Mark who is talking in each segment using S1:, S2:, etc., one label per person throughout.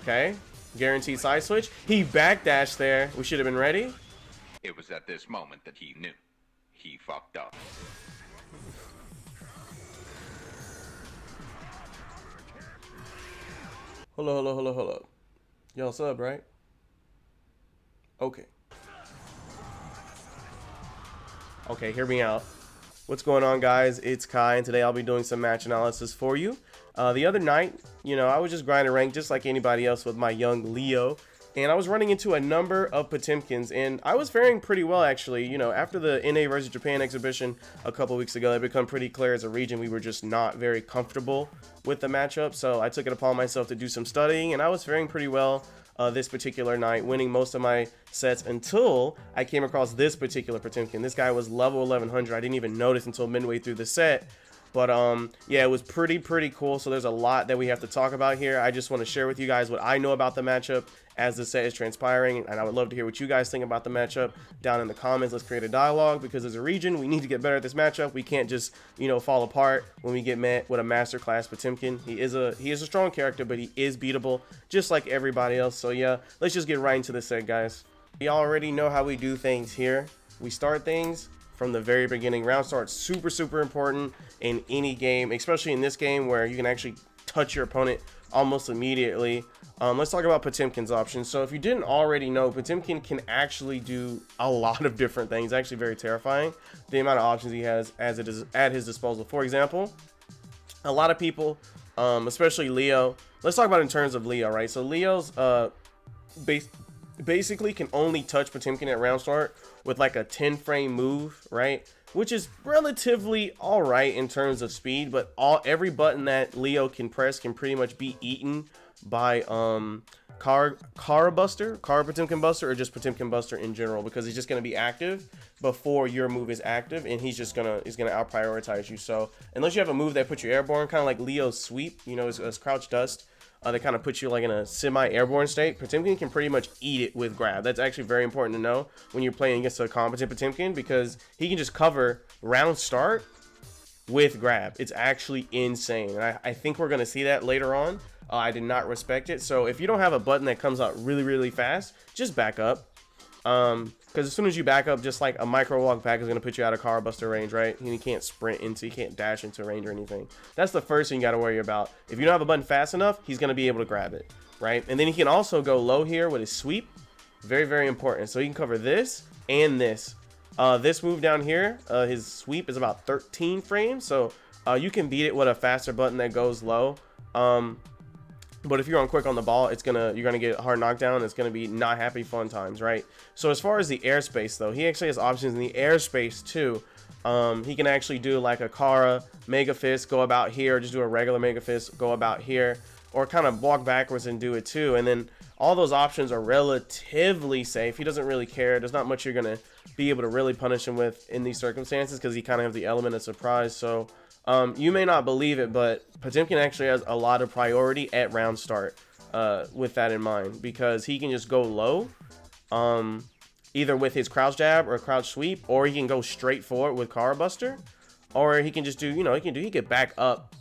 S1: Okay. Guaranteed side switch. He backdashed there. We should have been ready.
S2: It was at this moment that he knew. He fucked up.
S1: Hold up, hold up, hold up, hold up. Y'all sub, right? Okay. Okay, hear me out. What's going on, guys? It's Kai, and today I'll be doing some match analysis for you. The other night, I was just grinding rank just like anybody else with my young Leo, and I was running into a number of Potemkins, and I was faring pretty well, actually. After the NA versus Japan exhibition a couple weeks ago, it became pretty clear as a region we were just not very comfortable with the matchup, so I took it upon myself to do some studying, and I was faring pretty well this particular night, winning most of my sets until I came across this particular Potemkin. This guy was level 1100. I didn't even notice until midway through the set. But yeah, it was pretty cool. So there's a lot that we have to talk about here. I just want to share with you guys what I know about the matchup as the set is transpiring, and I would love to hear what you guys think about the matchup down in the comments. Let's create a dialogue, because as a region, we need to get better at this matchup. We can't just fall apart when we get met with a masterclass Potemkin. He is a strong character, but he is beatable just like everybody else. So yeah, let's just get right into the set, guys. You already know how we do things here. We start things from the very beginning. Round start super important in any game, especially in this game where you can actually touch your opponent almost immediately. Let's talk about Potemkin's options. So if you didn't already know, Potemkin can actually do a lot of different things. Actually very terrifying, the amount of options he has as it is at his disposal. For example, a lot of people, especially Leo, let's talk about in terms of Leo, right? So Leo's basically can only touch Potemkin at round start with like a 10 frame move, right? Which is relatively all right in terms of speed, but every button that Leo can press can pretty much be eaten by Kara Potemkin Buster, or just Potemkin Buster in general, because he's just going to be active before your move is active, and he's gonna out prioritize you. So unless you have a move that puts you airborne, kind of like Leo's sweep, his crouch dust, they kind of put you like in a semi-airborne state. Potemkin can pretty much eat it with grab. That's actually very important to know when you're playing against a competent Potemkin, because he can just cover round start with grab. It's actually insane, and I think we're going to see that later on. I did not respect it. So if you don't have a button that comes out really fast, just back up. Because as soon as you back up, just like a micro walk back is going to put you out of car buster range, right? And you can't you can't dash into range or anything. That's the first thing you got to worry about. If you don't have a button fast enough, he's going to be able to grab it, right? And then he can also go low here with his sweep. Very important. So he can cover this and this. This move down here, his sweep is about 13 frames. So you can beat it with a faster button that goes low. But if you're on quick on the ball, you're gonna get a hard knockdown. It's gonna be not happy fun times, right? So as far as the airspace though, he actually has options in the airspace too. He can actually do like a Kara Mega Fist, go about here, or just do a regular Mega Fist, go about here, or kind of walk backwards and do it too. And then all those options are relatively safe. He doesn't really care. There's not much you're gonna be able to really punish him with in these circumstances, because he kind of has the element of surprise. So you may not believe it, but Potemkin actually has a lot of priority at round start with that in mind, because he can just go low either with his crouch jab or crouch sweep, or he can go straight forward with Kara Buster, or he can just do, he could back up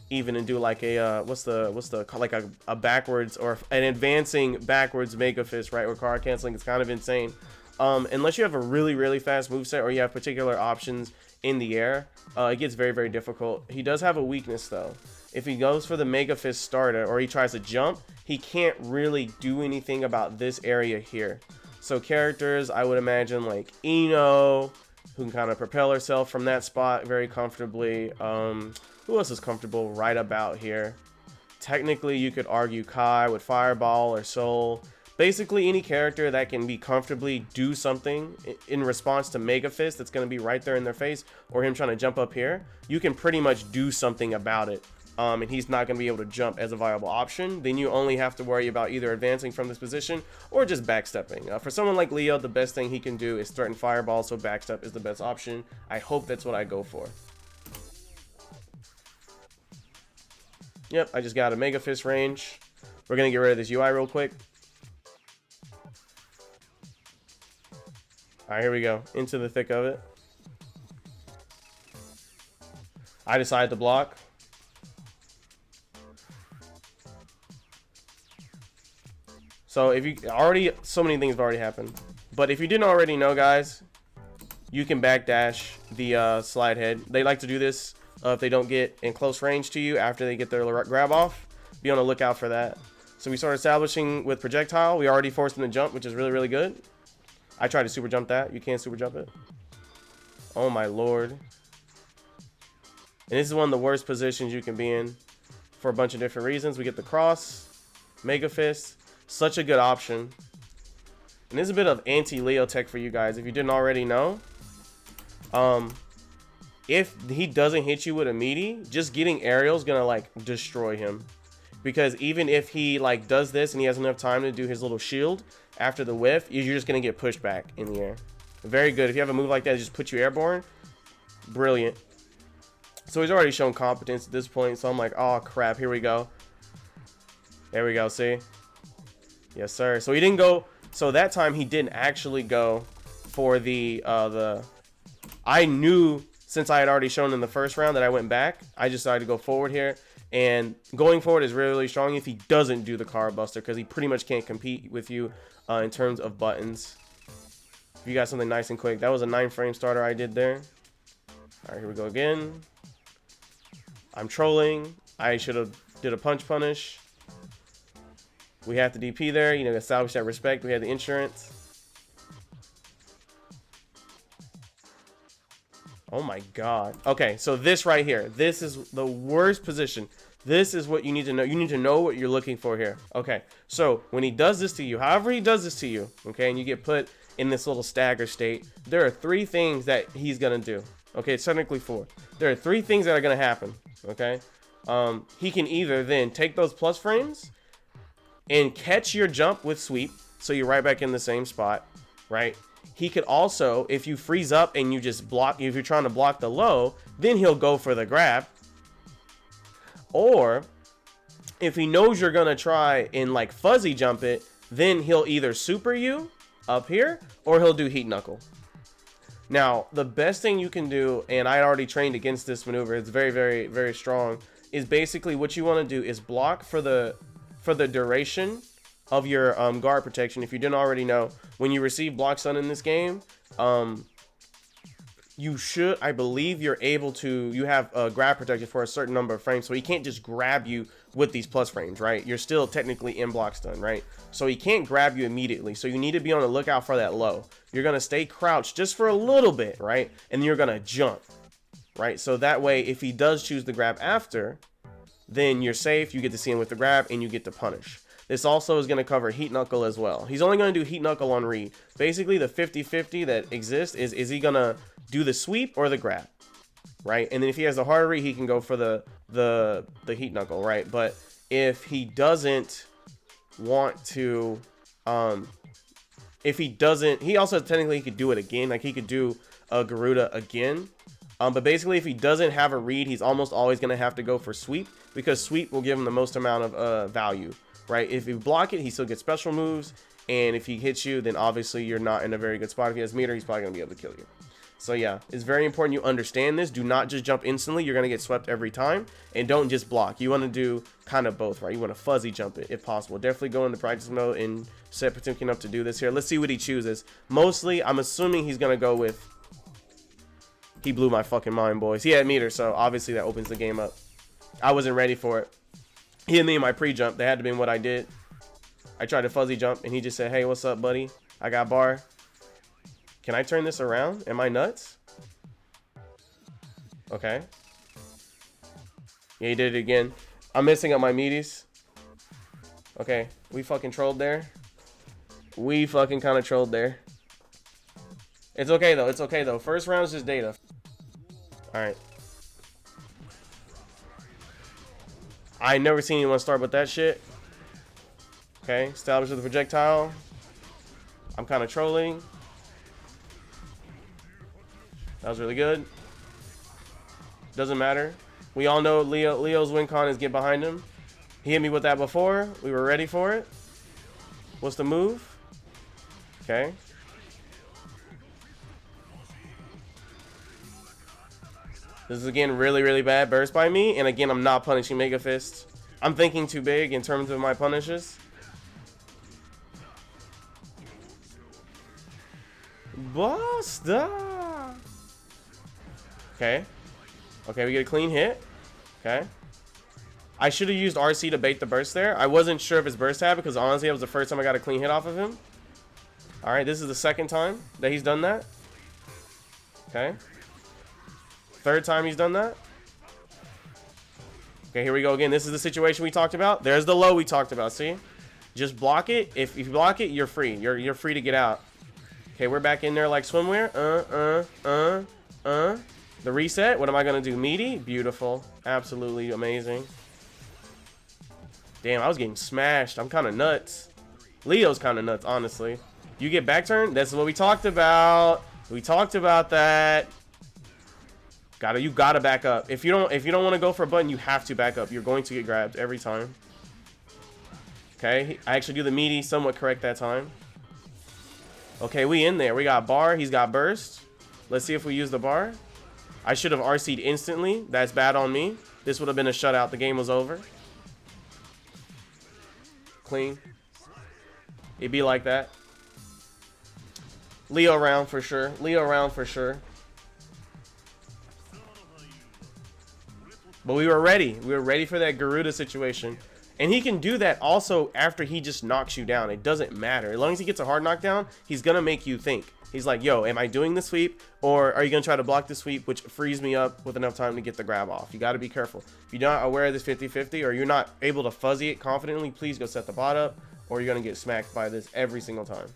S1: even and do like a like a backwards or an advancing backwards Mega Fist, right, or Kara canceling. It's kind of insane. Unless you have a really fast moveset, or you have particular options in the air, it gets very difficult. He does have a weakness though. If he goes for the Mega Fist starter, or he tries to jump, he can't really do anything about this area here. So characters, I would imagine like Ino, who can kind of propel herself from that spot very comfortably. Who else is comfortable right about here? Technically, you could argue Kai with Fireball or Soul. Basically, any character that can be comfortably do something in response to Mega Fist that's going to be right there in their face, or him trying to jump up here, you can pretty much do something about it. And he's not going to be able to jump as a viable option. Then you only have to worry about either advancing from this position or just backstepping. For someone like Leo, the best thing he can do is threaten Fireball, so backstep is the best option. I hope that's what I go for. Yep, I just got a Mega Fist range. We're going to get rid of this UI real quick. All right, here we go. Into the thick of it. I decided to block. So if you already, so many things have already happened. But if you didn't already know, guys, you can backdash the slide head. They like to do this if they don't get in close range to you after they get their grab off. Be on the lookout for that. So we start establishing with projectile. We already forced him to jump, which is really, really good. I tried to super jump that. You can't super jump it. Oh my lord. And this is one of the worst positions you can be in for a bunch of different reasons. We get the cross, Mega Fist, such a good option. And there's a bit of anti-Leo tech for you guys if you didn't already know. If he doesn't hit you with a meaty, just getting aerial is gonna like destroy him. Because even if he like does this and he has enough time to do his little shield after the whiff, you're just gonna get pushed back in the air. Very good. If you have a move like that, just put you airborne. Brilliant. So he's already shown competence at this point. So I'm like, oh crap, here we go. There we go. See? Yes, sir. So he didn't go. So that time he didn't actually go for the I knew since I had already shown in the first round that I went back. I just decided to go forward here. And going forward is really, really strong if he doesn't do the car buster, because he pretty much can't compete with you in terms of buttons. If you got something nice and quick. That was a 9-frame starter I did there. All right, here we go again. I'm trolling. I should have did a punch punish. We have the DP there. You know, establish that respect. We had the insurance. Oh my god. Okay, so this right here. This is the worst position. This is what you need to know. You need to know what you're looking for here. Okay, so when he does this to you, however he does this to you, okay, and you get put in this little stagger state, there are 3 things that he's gonna do. Okay, it's technically 4. There are 3 things that are gonna happen. Okay, he can either then take those plus frames and catch your jump with sweep, so you're right back in the same spot, right? He could also, if you freeze up and you just block, if you're trying to block the low, then he'll go for the grab. Or if he knows you're gonna try and like fuzzy jump it, then he'll either super you up here or he'll do heat knuckle. Now, the best thing you can do, and I already trained against this maneuver, it's very, very, very strong, is basically what you want to do is block for the duration of your guard protection. If you didn't already know, when you receive block stun in this game, you should, I believe you're able to, you have a grab protection for a certain number of frames, so he can't just grab you with these plus frames, right? You're still technically in block stun, right? So he can't grab you immediately, so you need to be on the lookout for that low. You're gonna stay crouched just for a little bit, right? And you're gonna jump, right? So that way, if he does choose the grab after, then you're safe, you get to see him with the grab, and you get to punish. This also is going to cover heat knuckle as well. He's only going to do heat knuckle on read. Basically, the 50-50 that exists is he going to do the sweep or the grab, right? And then if he has the harder read, he can go for the heat knuckle, right? But if he doesn't want to, if he doesn't, he also technically could do it again. Like he could do a Garuda again. But basically, if he doesn't have a read, he's almost always going to have to go for sweep, because sweep will give him the most amount of value. Right? If you block it, he still gets special moves, and if he hits you, then obviously you're not in a very good spot. If he has meter, he's probably gonna be able to kill you. So yeah, it's very important you understand this. Do not just jump instantly. You're gonna get swept every time, and don't just block. You want to do kind of both, right? You want to fuzzy jump it if possible. Definitely go into practice mode and set Potemkin up to do this here. Let's see what he chooses. Mostly, I'm assuming he's gonna go with. He blew my fucking mind, boys. He had meter, so obviously that opens the game up. I wasn't ready for it. He hit me in my pre-jump. That had to be what I did. I tried to fuzzy jump, and he just said, hey, what's up, buddy? I got bar. Can I turn this around? Am I nuts? Okay. Yeah, he did it again. I'm messing up my meaties. Okay, we fucking trolled there. We fucking kind of trolled there. It's okay, though. It's okay, though. First round is just data. All right. I never seen anyone start with that shit. Okay, establish with the projectile. I'm kind of trolling. That was really good. Doesn't matter. We all know Leo's win con is get behind him. He hit me with that before. We were ready for it. What's the move? Okay. This is again really, really bad burst by me. And again, I'm not punishing Mega Fists. I'm thinking too big in terms of my punishes. Buster. Okay. Okay, we get a clean hit. Okay. I should have used RC to bait the burst there. I wasn't sure if his burst had because honestly, it was the first time I got a clean hit off of him. All right, this is the second time that he's done that. Okay. Third time he's done that. Okay, here we go again. This is the situation we talked about. There's the low we talked about. See? Just block it. If you block it, you're free. You're free to get out. Okay, we're back in there like swimwear. The reset. What am I gonna do? Meaty? Beautiful. Absolutely amazing. Damn, I was getting smashed. I'm kind of nuts. Leo's kind of nuts, honestly. You get back turn. That's what we talked about. We talked about that. You gotta back up. If you don't want to go for a button, you have to back up. You're going to get grabbed every time. Okay, I actually do the meaty somewhat correct that time. Okay, we in there. We got bar. He's got burst. Let's see if we use the bar. I should have RC'd instantly. That's bad on me. This would have been a shutout. The game was over. Clean. It'd be like that. Leo round for sure. Leo round for sure. But we were ready. We were ready for that Garuda situation. And he can do that also after he just knocks you down. It doesn't matter. As long as he gets a hard knockdown, he's going to make you think. He's like, yo, am I doing the sweep? Or are you going to try to block the sweep, which frees me up with enough time to get the grab off? You got to be careful. If you're not aware of this 50-50 or you're not able to fuzzy it confidently, please go set the bot up or you're going to get smacked by this every single time.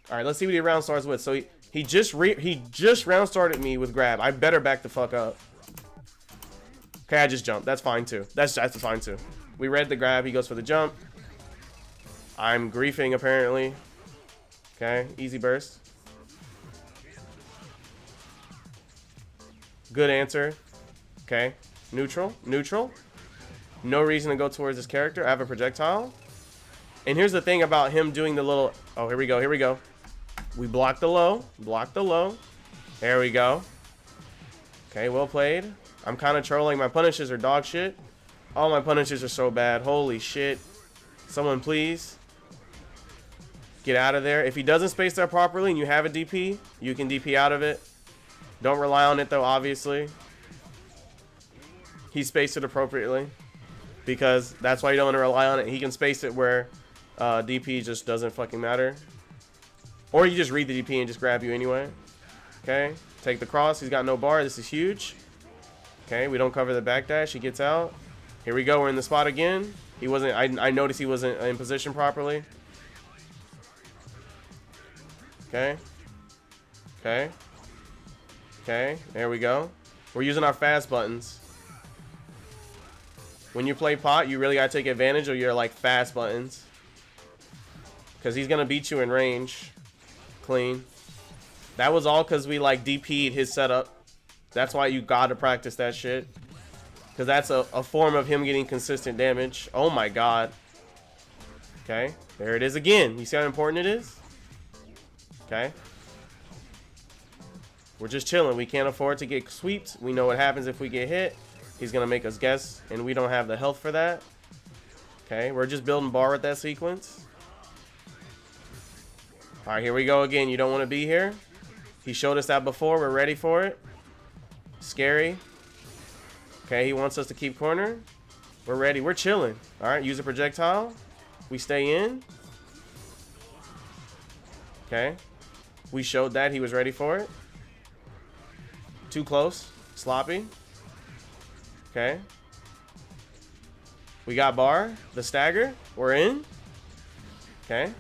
S1: All right, let's see what he round starts with. So he just round started me with grab. I better back the fuck up. Okay, I just jumped. That's fine too. That's fine too. We read the grab. He goes for the jump. I'm griefing apparently. Okay, easy burst. Good answer. Okay, neutral. No reason to go towards this character. I have a projectile. And here's the thing about him doing the little... Oh, here we go. We block the low. There we go. Okay, well played. I'm kind of trolling. My punishes are dog shit. All my punishes are so bad. Holy shit. Someone please get out of there. If he doesn't space that properly and you have a DP, you can DP out of it. Don't rely on it though, obviously. He spaced it appropriately because that's why you don't want to rely on it. He can space it where DP just doesn't fucking matter. Or you just read the DP and just grab you anyway. Okay, take the cross. He's got no bar. This is huge. Okay, we don't cover the backdash. He gets out. Here we go. We're in the spot again. He wasn't. I noticed he wasn't in position properly. Okay. There we go. We're using our fast buttons. When you play pot, you really gotta take advantage of your like fast buttons, because he's gonna beat you in range. Clean. That was all because we like DP'd his setup. That's why you gotta practice that shit, because that's a form of him getting consistent damage. Oh my god. Okay, there it is again. You see how important it is? Okay. We're just chilling. We can't afford to get sweeped. We know what happens if we get hit. He's gonna make us guess, and we don't have the health for that. Okay, we're just building bar with that sequence. All right, here we go again. You don't want to be here. He showed us that before. We're ready for it. Scary. Okay, he wants us to keep corner. We're ready. We're chilling. All right, use a projectile. We stay in. Okay. We showed that he was ready for it. Too close. Sloppy. Okay. We got bar. The stagger. We're in. Okay.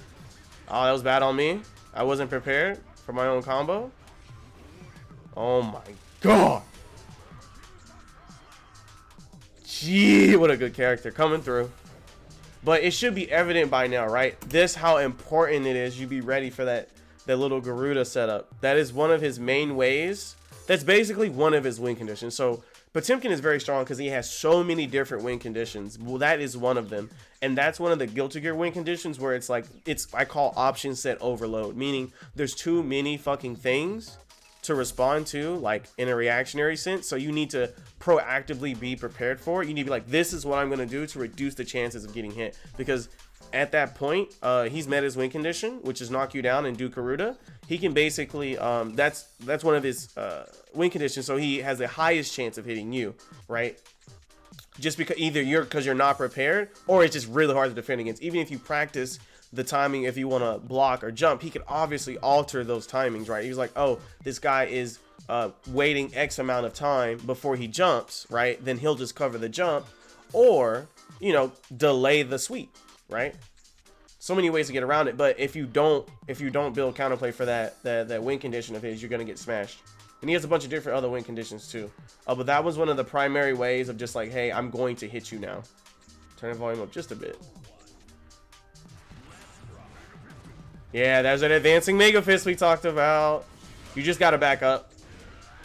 S1: Oh, that was bad on me. I wasn't prepared for my own combo. Oh my god. Gee, what a good character coming through. But it should be evident by now, right? This how important it is you be ready for that little Garuda setup. That is one of his main ways. That's basically one of his win conditions. So Potemkin is very strong because he has so many different win conditions. Well, that is one of them. And that's one of the Guilty Gear win conditions where it's like, I call option set overload, meaning there's too many fucking things to respond to, like in a reactionary sense. So you need to proactively be prepared for it. You need to be like, this is what I'm going to do to reduce the chances of getting hit. Because at that point, he's met his win condition, which is knock you down and do Karuta. He can basically, that's one of his win conditions, so he has the highest chance of hitting you, right? Just because either because you're not prepared, or it's just really hard to defend against. Even if you practice the timing, if you want to block or jump, he could obviously alter those timings, right? He's like, oh, this guy is waiting X amount of time before he jumps, right? Then he'll just cover the jump, or, you know, delay the sweep, right? So many ways to get around it. But if you don't build counterplay for that win condition of his, you're gonna get smashed. And he has a bunch of different other win conditions too. But that was one of the primary ways of just like, hey, I'm going to hit you now. Turn the volume up just a bit. Yeah, there's an advancing Mega Fist we talked about. You just gotta back up.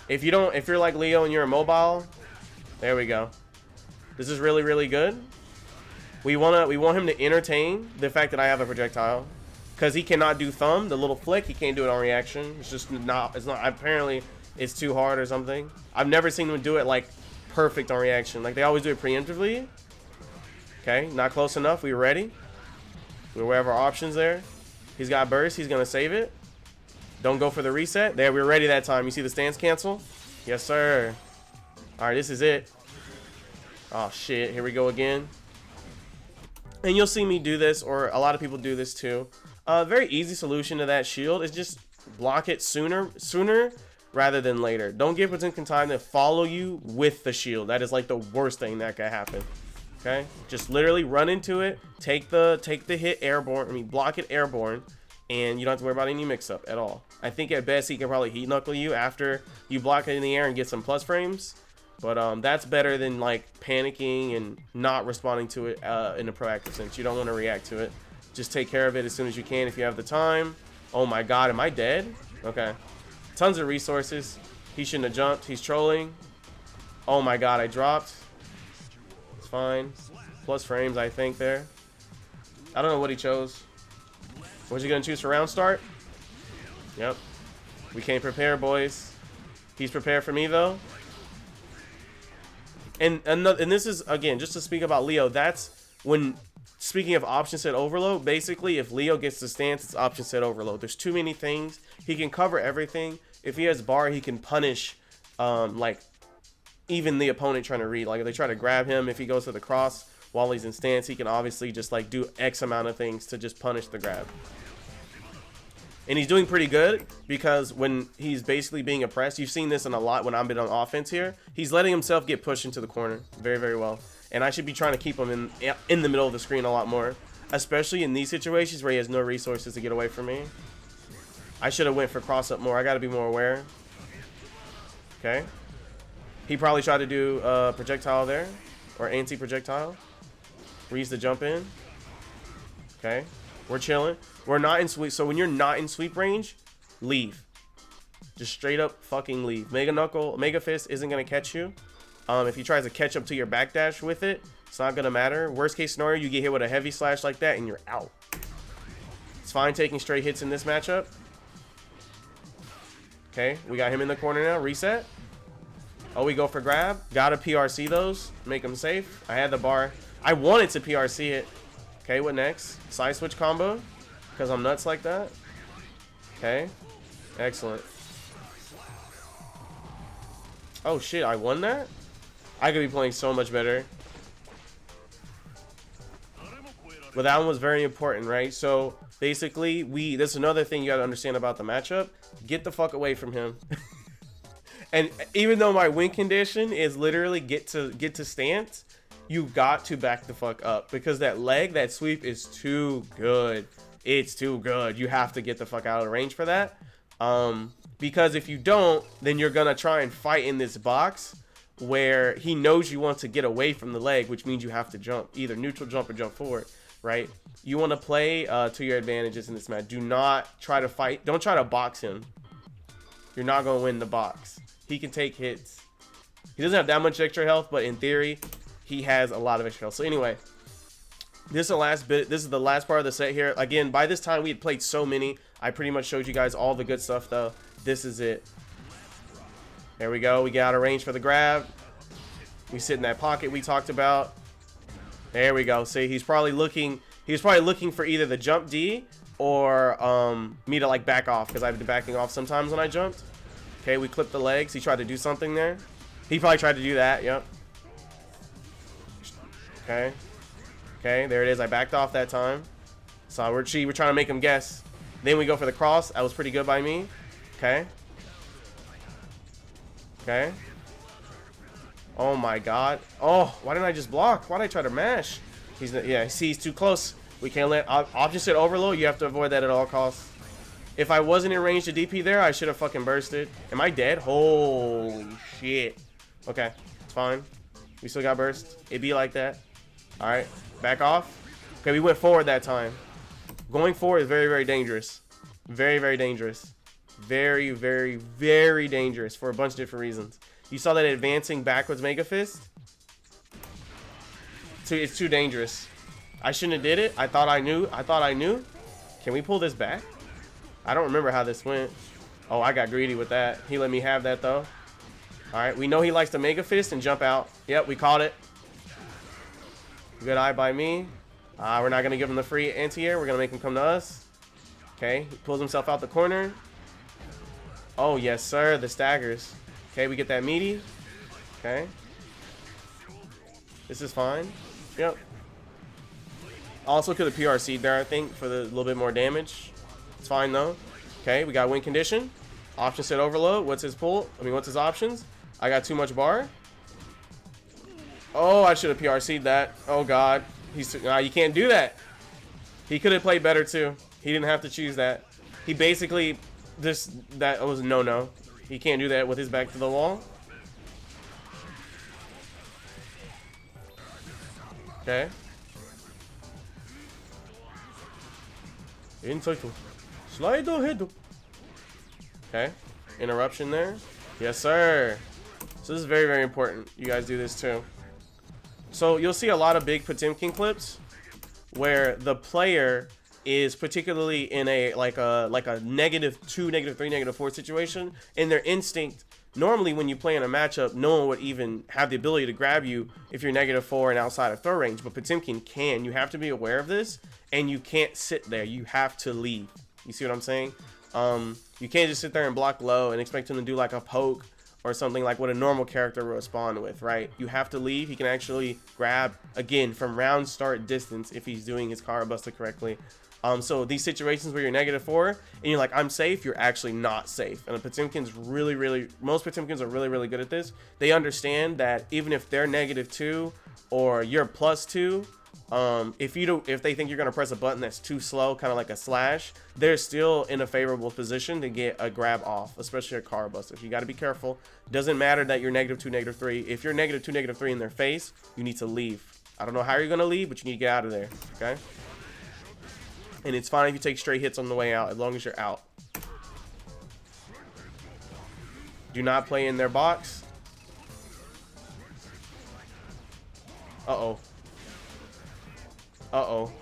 S1: If you're like Leo and you're immobile, there we go. This is really, really good. We want him to entertain the fact that I have a projectile, because he cannot do thumb, the little flick. He can't do it on reaction. It's just not. It's not. Apparently, it's too hard or something. I've never seen them do it like perfect on reaction. Like they always do it preemptively. Okay, not close enough. We ready? We have our options there. He's got burst. He's gonna save it. Don't go for the reset. There, we're ready that time. You see the stance cancel? Yes, sir. All right, this is it. Oh shit! Here we go again. And you'll see me do this, or a lot of people do this too. Very easy solution to that shield is just block it sooner rather than later. Don't give Potemkin time to follow you with the shield. That is like the worst thing that could happen. Okay, just literally run into it, take the hit airborne. I mean, block it airborne, and you don't have to worry about any mix-up at all. I think at best he can probably heat knuckle you after you block it in the air and get some plus frames. But that's better than like panicking and not responding to it in a proactive sense. You don't want to react to it. Just take care of it as soon as you can if you have the time. Oh my god, am I dead? Okay. Tons of resources. He shouldn't have jumped. He's trolling. Oh my god, I dropped. It's fine. Plus frames, I think, there. I don't know what he chose. What's he going to choose for round start? Yep. We can't prepare, boys. He's prepared for me, though. And this is, again, just to speak about Leo, that's when, speaking of option set overload, basically, if Leo gets the stance, it's option set overload. There's too many things. He can cover everything. If he has bar, he can punish, like, even the opponent trying to read. Like, if they try to grab him, if he goes to the cross while he's in stance, he can obviously just, like, do X amount of things to just punish the grab. And he's doing pretty good, because when he's basically being oppressed, you've seen this in a lot when I've been on offense here, he's letting himself get pushed into the corner very, very well. And I should be trying to keep him in the middle of the screen a lot more, especially in these situations where he has no resources to get away from me. I should have went for cross up more. I got to be more aware. Okay. He probably tried to do projectile there, or anti-projectile. Reads the jump in. Okay. We're chilling. We're not in sweep. So when you're not in sweep range, leave. Just straight up fucking leave. Mega Fist isn't going to catch you. If he tries to catch up to your backdash with it, it's not going to matter. Worst case scenario, you get hit with a heavy slash like that and you're out. It's fine taking straight hits in this matchup. Okay, we got him in the corner now. Reset. Oh, we go for grab. Gotta PRC those. Make them safe. I had the bar. I wanted to PRC it. Okay, what next? Side switch combo. Because I'm nuts like that. Okay. Excellent. Oh shit, I won that? I could be playing so much better. But that one was very important, right? So basically, this is another thing you gotta understand about the matchup. Get the fuck away from him. And even though my win condition is literally get to stance, you got to back the fuck up, because that leg, that sweep is too good. It's too good. You have to get the fuck out of the range for that. Because if you don't, then you're gonna try and fight in this box where he knows you want to get away from the leg, which means you have to jump, either neutral jump or jump forward, right? You want to play to your advantages in this match. Do not try to fight. Don't try to box him. You're not gonna win the box. He can take hits. He doesn't have that much extra health, but in theory, he has a lot of extra health. So anyway, this is the last bit. This is the last part of the set here. Again, by this time we had played so many. I pretty much showed you guys all the good stuff though. This is it. There we go. We get out of range for the grab. We sit in that pocket we talked about. There we go. See, he's probably looking He was probably looking for either the jump D or me to like back off, because I've been backing off sometimes when I jumped. Okay, we clipped the legs. He tried to do something there. He probably tried to do that. Yep. Okay. Okay, there it is. I backed off that time. So we're trying to make him guess. Then we go for the cross. That was pretty good by me. Okay. Okay. Oh my god. Oh, why didn't I just block? Why did I try to mash? Yeah, see, he's too close. We can't let opposite overload. You have to avoid that at all costs. If I wasn't in range to DP there, I should have fucking bursted. Am I dead? Holy shit. Okay, it's fine. We still got burst. It be like that. All right, back off. Okay, we went forward that time. Going forward is very, very dangerous. Very, very dangerous. Very, very, very dangerous for a bunch of different reasons. You saw that advancing backwards Mega Fist? It's too dangerous. I shouldn't have did it. I thought I knew. Can we pull this back? I don't remember how this went. Oh, I got greedy with that. He let me have that though. All right, we know he likes to Mega Fist and jump out. Yep, we caught it. Good eye by me. We're not gonna give him the free anti-air. We're gonna make him come to us. Okay, he pulls himself out the corner. Oh yes, sir. The staggers. Okay, we get that meaty. Okay. This is fine. Yep. Also could have PRC'd there, I think, for the little bit more damage. It's fine though. Okay, we got win condition. Option set overload. What's his pull? What's his options? I got too much bar. Oh, I should have PRC'd that. Oh god. You can't do that. He could have played better too. He didn't have to choose that. He basically that was no. He can't do that with his back to the wall. Okay. Inside to slide ahead. Okay. Interruption there. Yes, sir. So this is very, very important. You guys do this too. So you'll see a lot of big Potemkin clips where the player is particularly in a like a -2, -3, -4 situation, and their instinct normally when you play in a matchup, no one would even have the ability to grab you if you're -4 and outside of throw range, but Potemkin can. You have to be aware of this, and you can't sit there. You have to leave. You see what I'm saying? You can't just sit there and block low and expect him to do like a poke or something like what a normal character will respond with, right? You have to leave. He can actually grab again from round start distance if he's doing his Kara Buster correctly. So these situations where you're -4 and you're like, I'm safe, you're actually not safe. And the Potemkin's most Potemkins are really, really good at this. They understand that even if they're -2 or you're +2, if they think you're gonna press a button that's too slow, kind of like a slash, they're still in a favorable position to get a grab off, especially a Kara Buster. You got to be careful. Doesn't matter that you're -2, -3. If you're -2, -3 in their face, you need to leave. I don't know how you're gonna leave, but you need to get out of there. Okay. And it's fine if you take straight hits on the way out, as long as you're out. Do not play in their box. Uh-oh. Uh-oh.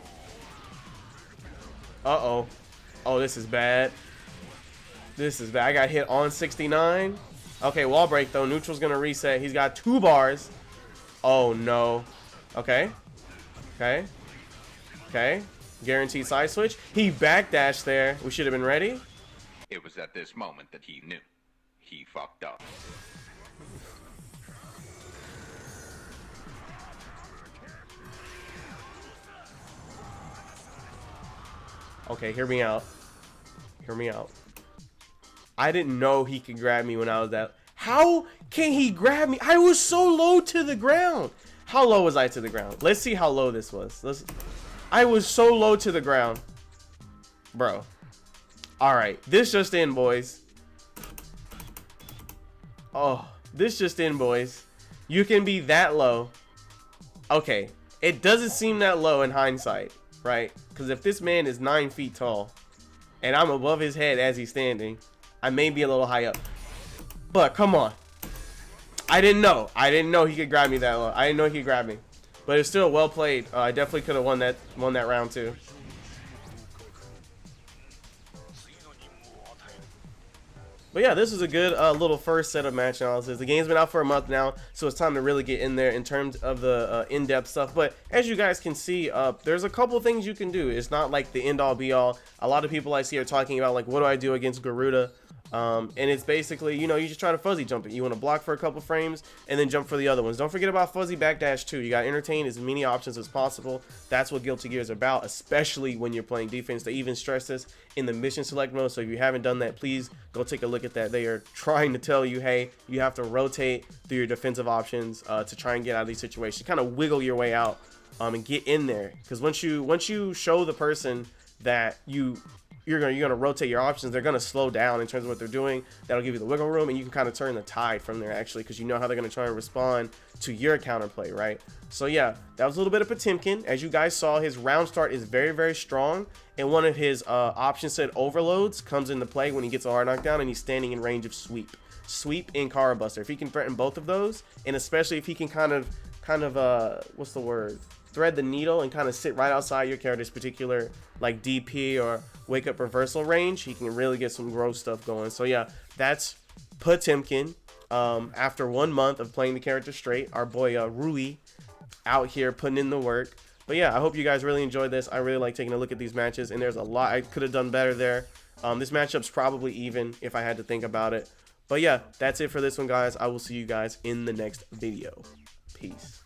S1: Uh-oh. Oh, this is bad. This is bad. I got hit on 69. Okay, wall break, though. Neutral's going to reset. He's got 2 bars. Oh, no. Okay. Okay. Okay. Guaranteed side switch. He backdashed there. We should have been ready.
S2: It was at this moment that he knew. He fucked up.
S1: Okay, hear me out. Hear me out. I didn't know he could grab me when I was that. How can he grab me? I was so low to the ground. How low was I to the ground? Let's see how low this was. I was so low to the ground. Bro. Alright, this just in, boys. Oh, this just in, boys. You can be that low. Okay, it doesn't seem that low in hindsight, right? Because if this man is 9 feet tall and I'm above his head as he's standing, I may be a little high up. But come on. I didn't know. I didn't know he could grab me that low. I didn't know he could grab me. But it's still well played. I definitely could have won that round too. But yeah, this is a good little first set of match analysis. The game's been out for a month now, so it's time to really get in there in terms of the in-depth stuff. But as you guys can see, there's a couple things you can do. It's not like the end-all be-all. A lot of people I see are talking about, like, what do I do against Garuda? And it's basically, you know, you just try to fuzzy jump it. You want to block for a couple frames and then jump for the other ones. Don't forget about fuzzy backdash too. You got to entertain as many options as possible. That's what Guilty Gear is about, especially when you're playing defense. They even stress this in the mission select mode. So if you haven't done that, please go take a look at that. They are trying to tell you, hey, you have to rotate through your defensive options to try and get out of these situations. Kind of wiggle your way out and get in there. Because once you show the person that you're gonna rotate your options, they're gonna slow down in terms of what they're doing. That'll give you the wiggle room, and you can kind of turn the tide from there actually, because you know how they're gonna try and respond to your counterplay, right? So yeah, that was a little bit of Potemkin. As you guys saw, his round start is very, very strong, and one of his option set overloads comes into play when he gets a hard knockdown and he's standing in range of sweep and Cara Buster. If he can threaten both of those, and especially if he can kind of what's the word, thread the needle and kind of sit right outside your character's particular like DP or wake up reversal range, he can really get some gross stuff going. So yeah, that's Potemkin. After 1 month of playing the character straight, our boy Rui out here putting in the work. But yeah, I hope you guys really enjoyed this. I really like taking a look at these matches, and there's a lot I could have done better there. This matchup's probably even if I had to think about it. But yeah, that's it for this one, guys. I will see you guys in the next video. Peace.